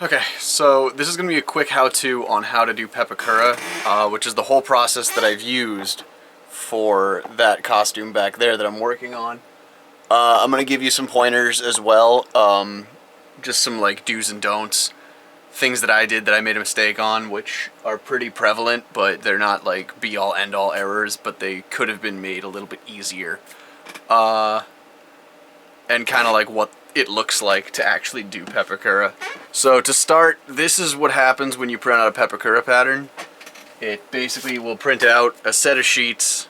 Okay, so this is going to be a quick how-to on how to do Pepakura, which is the whole process that I've used for that costume back there that I'm working on. I'm going to give you some pointers as well, just some like do's and don'ts, things that I did that I made a mistake on, which are pretty prevalent, but they're not like be-all end-all errors, but they could have been made a little bit easier. And kind of like what it looks like to actually do Pepakura. So to start, this is what happens when you print out a Pepakura pattern. It basically will print out a set of sheets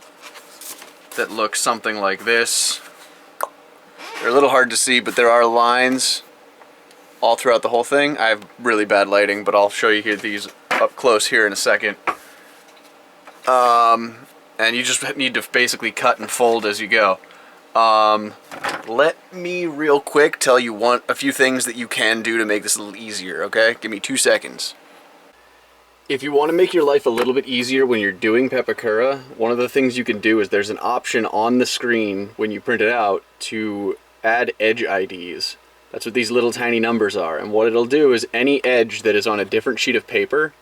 that look something like this. They're a little hard to see, but there are lines all throughout the whole thing. I have really bad lighting, but I'll show you here these up close here in a second. And you just need to basically cut and fold as you go. Let me real quick tell you a few things that you can do to make this a little easier, okay? Give me 2 seconds. If you want to make your life a little bit easier when you're doing Pepakura, one of the things you can do is there's an option on the screen when you print it out to add edge IDs. That's what these little tiny numbers are, and what it'll do is any edge that is on a different sheet of paper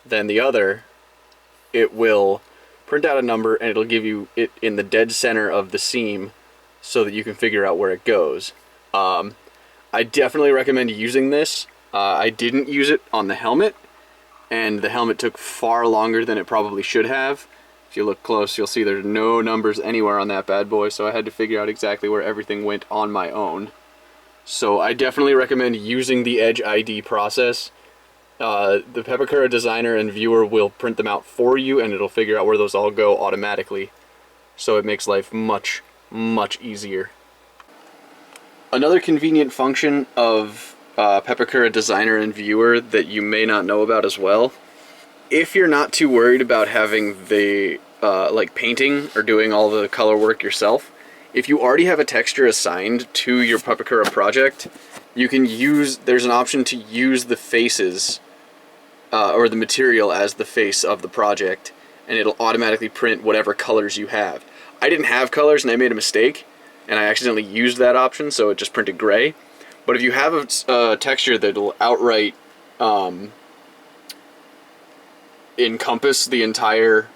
than the other, it will print out a number and it'll give you it in the dead center of the seam so that you can figure out where it goes. I definitely recommend using this. I didn't use it on the helmet, and the helmet took far longer than it probably should have. If you look close, you'll see there's no numbers anywhere on that bad boy, so I had to figure out exactly where everything went on my own. So I definitely recommend using the Edge ID process. The Pepakura designer and viewer will print them out for you, and it'll figure out where those all go automatically. So it makes life much easier. Another convenient function of Pepakura designer and viewer that you may not know about as well, if you're not too worried about having the like painting or doing all the color work yourself, if you already have a texture assigned to your Pepakura project, you can use, there's an option to use the faces or the material as the face of the project, and it'll automatically print whatever colors you have. I didn't have colors and I made a mistake and I accidentally used that option, so it just printed gray. But if you have a texture that'll outright encompass the entire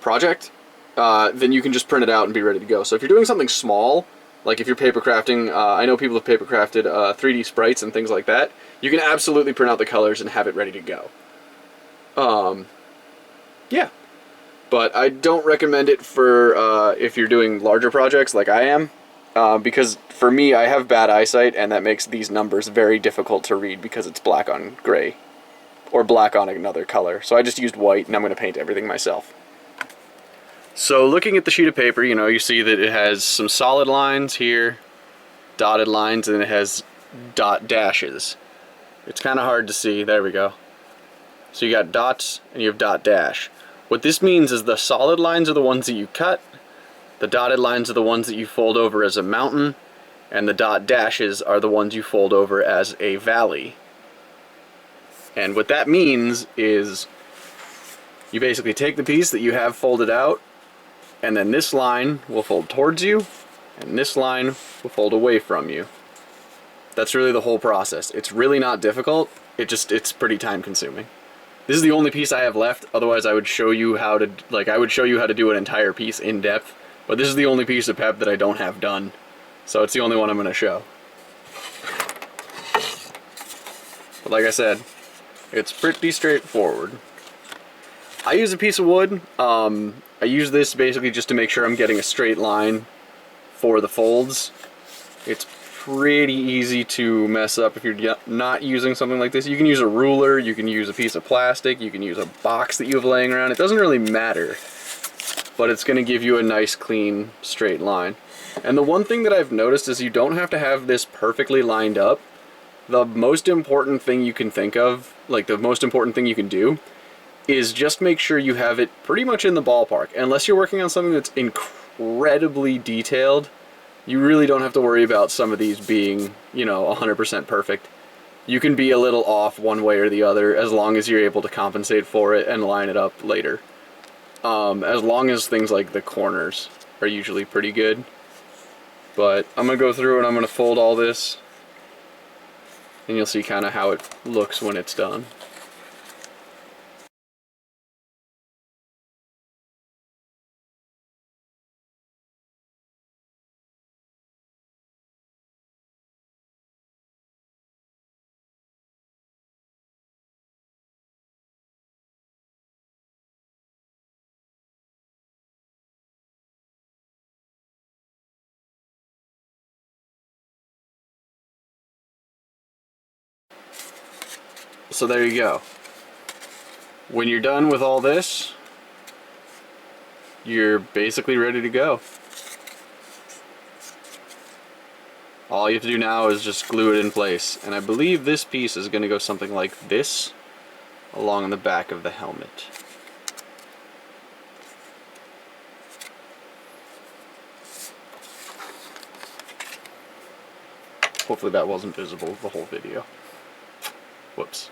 project, then you can just print it out and be ready to go. So if you're doing something small, like if you're paper crafting, I know people have paper crafted 3D sprites and things like that, you can absolutely print out the colors and have it ready to go. Yeah. But I don't recommend it for if you're doing larger projects like I am, because for me, I have bad eyesight, and that makes these numbers very difficult to read because it's black on gray, or black on another color. So I just used white, and I'm going to paint everything myself. So looking at the sheet of paper, you know, you see that it has some solid lines here, dotted lines, and it has dot dashes. It's kind of hard to see. There we go. So you got dots, and you have dot dash. What this means is the solid lines are the ones that you cut, the dotted lines are the ones that you fold over as a mountain, and the dot dashes are the ones you fold over as a valley. And what that means is you basically take the piece that you have folded out, and then this line will fold towards you, and this line will fold away from you. That's really the whole process. It's really not difficult, it's pretty time consuming. This is the only piece I have left, otherwise I would show you how to, do an entire piece in depth, but this is the only piece of Pep that I don't have done, so it's the only one I'm going to show. But like I said, it's pretty straightforward. I use a piece of wood. I use this basically just to make sure I'm getting a straight line for the folds. It's pretty easy to mess up if you're not using something like this. You can use a ruler, you can use a piece of plastic, you can use a box that you have laying around. It doesn't really matter, but it's going to give you a nice clean straight line. And the one thing that I've noticed is you don't have to have this perfectly lined up. The most important thing you can think of, like the most important thing you can do, is just make sure you have it pretty much in the ballpark. Unless you're working on something that's incredibly detailed, you really don't have to worry about some of these being, you know, 100% perfect. You can be a little off one way or the other as long as you're able to compensate for it and line it up later. As long as things like the corners are usually pretty good. But I'm going to go through and I'm going to fold all this and you'll see kind of how it looks when it's done. So there you go. When you're done with all this, you're basically ready to go. All you have to do now is just glue it in place. And I believe this piece is going to go something like this along the back of the helmet. Hopefully that wasn't visible the whole video. Whoops.